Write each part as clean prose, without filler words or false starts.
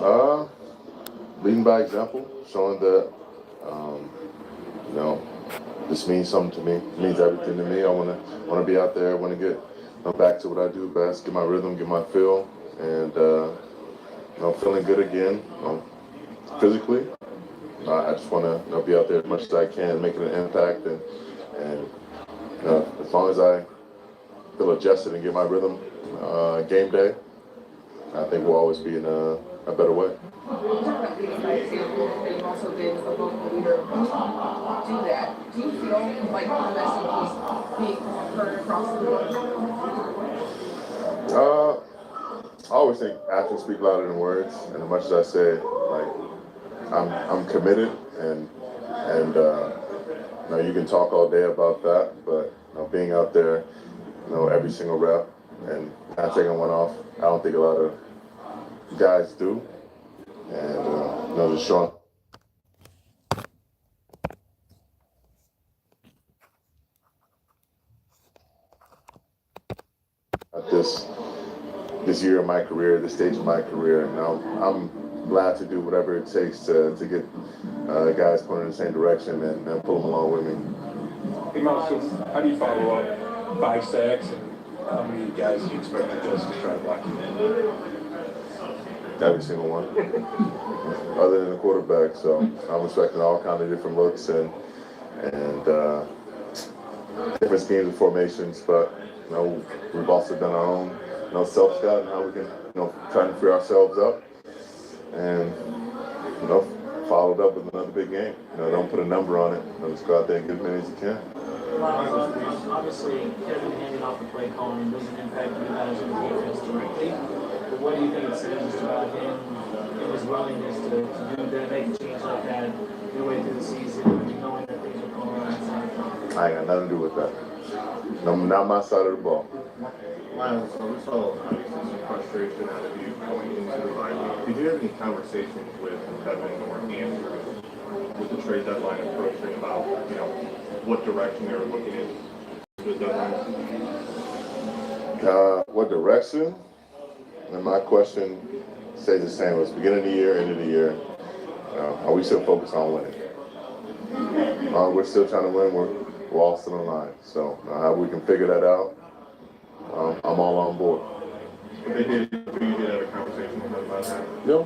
Uh, Leading by example, showing that, you know, this means something to me. It means everything to me. I wanna be out there. I want to get back to what I do best, get my rhythm, get my feel, and feeling good again. Physically, I just want to be out there as much as I can, making an impact, and as long as I feel adjusted and get my rhythm game day, I think we'll always be in a better way. You've also been a vocal leader. Do that. Do you feel like the message is being heard across the board? I always think actions speak louder than words, and as much as I say, like I'm committed, and you can talk all day about that, but being out there, every single rep and not taking one off, I don't think a lot of guys do, and just showing. At this year of my career, this stage of my career, and I'm glad to do whatever it takes to get guys going in the same direction and pull them along with me. Hey, Myles, so how do you follow up 5 sacks, and how many guys do you expect to just to try to block you? Every single one, other than the quarterback. So I'm expecting all kinds of different looks and different schemes and formations, but we've also done our own self-scout and how we can try to free ourselves up and followed up with another big game. Don't put a number on it. Just go out there and get as many as you can. Obviously, Kevin handing off the play calling doesn't impact you guys in the defense directly. But what do you think it says just about him and his willingness to do that, make a change like that midway through the season, knowing that things are going on outside? I ain't got nothing to do with that. Not my side of the ball. Myles, so we saw obviously some frustration out of you going into the bye week. Did you have any conversations with Kevin or Andrew with the trade deadline approaching about what direction they were looking at the deadline? What direction? And my question stays the same. It's beginning of the year, end of the year. Are we still focused on winning? We're still trying to win. We're all still in line. So how we can figure that out, I'm all on board. But you did have a conversation with them about that? No,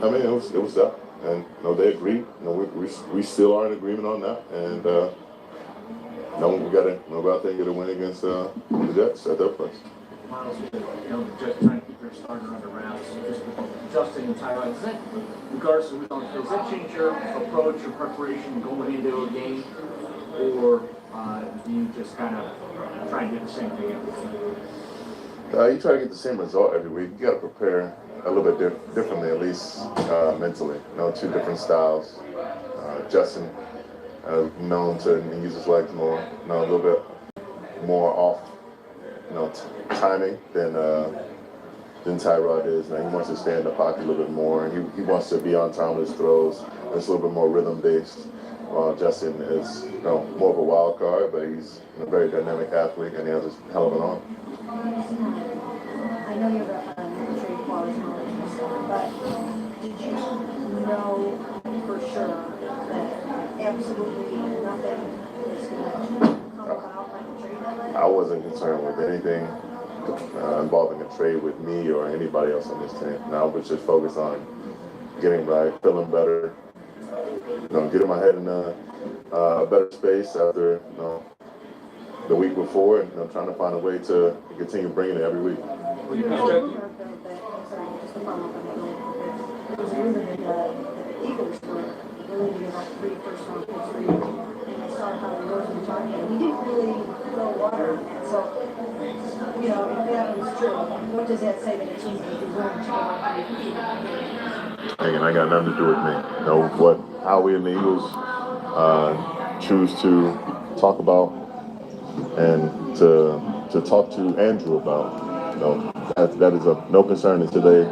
I mean it was that, and they agreed. We still are in agreement on that, and we got to go out there and get a win against the Jets at their place. Myles, just trying to keep your starter under wraps, just adjusting the timeline. Regardless of does that change your approach or preparation going into a game, or do you just kind of try and do the same thing every week? You try to get the same result every week. You got to prepare a little bit differently, at least mentally. Two different styles. Justin, known to use his legs more, a little bit more off, timing than Tyrod is. Now he wants to stay in the pocket a little bit more, and he wants to be on time with his throws. It's a little bit more rhythm based. Justin is more of a wild card, but he's a very dynamic athlete, and he has a hell of an arm. I know you're the trade quality knowledge, but did you know for sure that absolutely nothing is going to come about like a trade deadline? I wasn't concerned with anything involving a trade with me or anybody else on this team. I was just focused on getting right, feeling better, getting my head in a better space after the week before, and trying to find a way to continue bringing it every week. It was rumored that the Eagles were willing to give up 3 first-round picks for you, and I saw how it goes in time, and he didn't really throw water in that. So, if that was true, what does that say to the team if you're willing to give up 3 Again, I got nothing to do with me. How we in the Eagles choose to talk about and to talk to Andrew about, that is of no concern until they,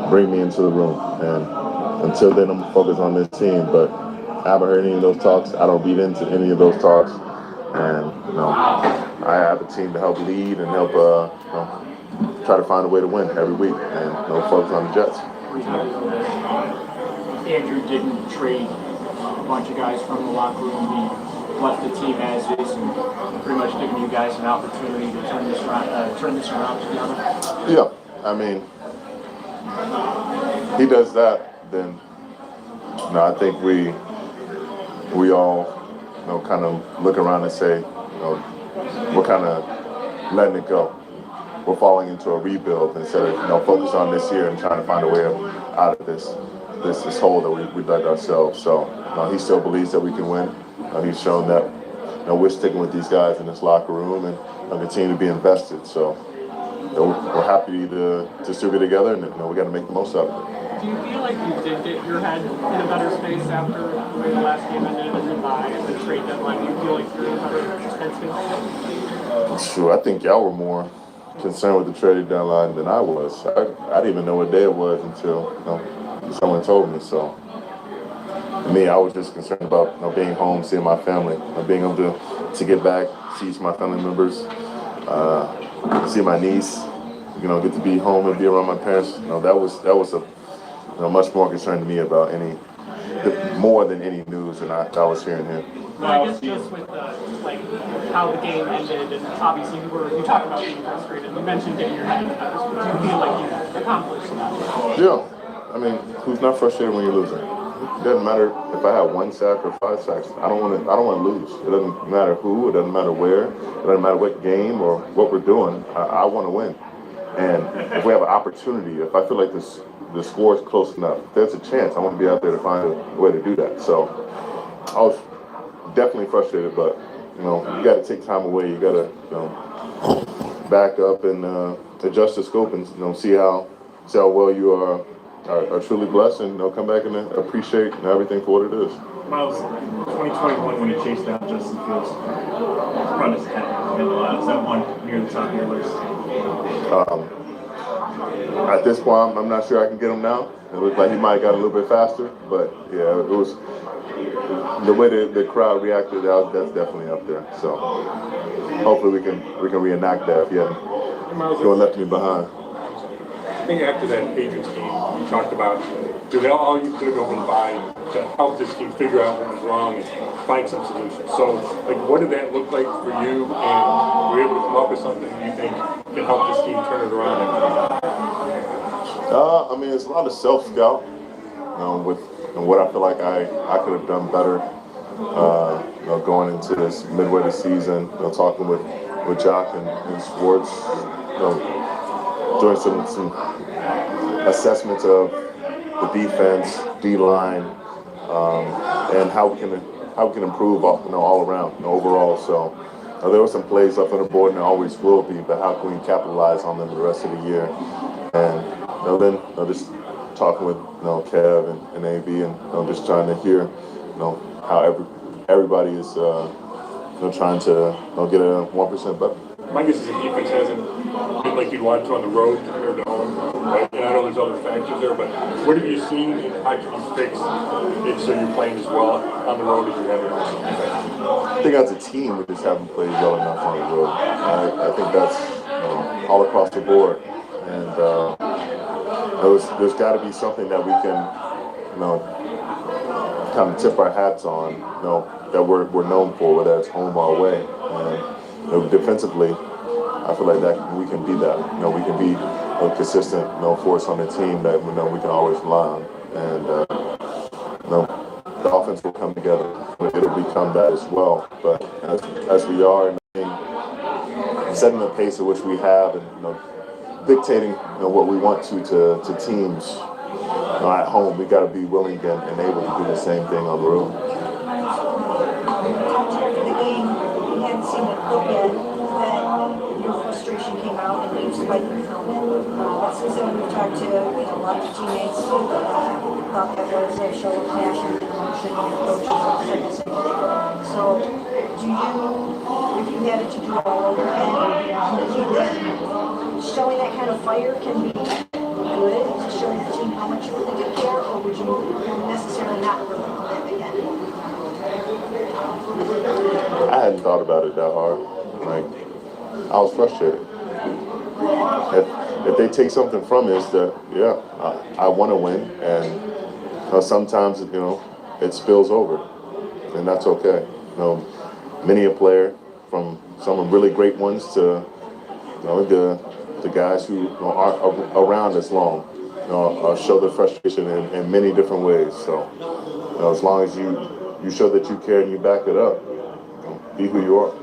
bring me into the room. And until then, I'm focused on this team. But I haven't heard any of those talks. I don't beat into any of those talks. And I have a team to help lead and help try to find a way to win every week, and focus on the Jets. represented that Andrew didn't trade a bunch of guys from the locker room. He left the team as is, and pretty much giving you guys an opportunity to turn this around together. Yeah, I mean, he does that, then I think we all kind of look around and say, we're kind of letting it go. We're falling into a rebuild instead of focus on this year and trying to find a way out of this hole that we dug ourselves. So he still believes that we can win. He's shown that we're sticking with these guys in this locker room and continue to be invested. So we're happy to still be together, and we got to make the most out of it. Do you feel like you did get your head in a better space after the way the last game ended and the bye and the trade deadline? Do you feel like you're in a better headspace? Sure, I think y'all were more concerned with the trade deadline than I was. I didn't even know what day it was until someone told me. So for me, I was just concerned about being home, seeing my family, being able to get back, see my family members, see my niece, get to be home and be around my parents. That was a much more concern to me about more than any news than I was hearing here. Well, I guess just with how the game ended, and obviously you talked about being frustrated. You mentioned getting your head in better. Do you feel like you accomplished that? Yeah, I mean, who's not frustrated when you're losing? It doesn't matter if I have 1 sack or 5 sacks. I don't want to lose. It doesn't matter who. It doesn't matter where. It doesn't matter what game or what we're doing. I want to win. And if we have an opportunity, if I feel like the score is close enough, if there's a chance, I want to be out there to find a way to do that. So I was definitely frustrated, but you got to take time away. You got to back up and adjust the scope and see how well you are truly blessed, and come back and appreciate everything for what it is. Myles, 2021 when you chased down Justin Fields, front his head in the line. Is that one near the top of your list? At this point, I'm not sure I can get him now. It looks like he might have got a little bit faster, but yeah, it was the way the crowd reacted. That's definitely up there. So hopefully we can reenact that if you hadn't left me behind. I think after that Patriots game, you talked about all you could have opened by to help this team figure out what was wrong and find some solutions. So, what did that look like for you? And were you able to come up with something you think can help this team turn it around? I mean, it's a lot of self-scout with what I feel like I could have done better. Going into this midway of the season, talking with Jock and Schwartz, doing some assessments of the defense, D-line, and how we can improve all around overall. So there were some plays up on the board, and there always will be, but how can we capitalize on them the rest of the year? And then just talking with Kev and AB, and just trying to hear how everybody is trying to get a 1% better. My guess is the defense hasn't been like you'd want to on the road compared to home. Right? And I know there's other factors there, but what have you seen and how can you fix it so you're playing as well on the road as you have it on defense? I think as a team, we just haven't played well enough on the road. I think that's all across the board. And there's got to be something that we can, kind of tip our hats on, that we're known for, whether it's home or away. And defensively, I feel like that we can be that. We can be a consistent, force on the team that we can always rely on. And the offense will come together. It'll become that as well. But as we are setting the pace at which we have, and dictating what we want to teams at home, we got to be willing and able to do the same thing on the road. After the game, we hadn't seen it clip yet, that your frustration came out and you spiked your helmet. Since then, we've talked to a lot of your teammates, thought that was a show of passion and emotion, and your coaches all said the same thing. So, if you had it to do all over again, do you think showing that kind of fire can be good to showing the team how much you really do care, or would you necessarily not really do that again? I hadn't thought about it that hard. I was frustrated. if they take something from it, it's that, yeah, I want to win. And sometimes, it spills over, and that's okay. Many a player, from some really great ones to the guys who aren't around as long, show their frustration in many different ways. So as long as you show that you care and you back it up, be who you are.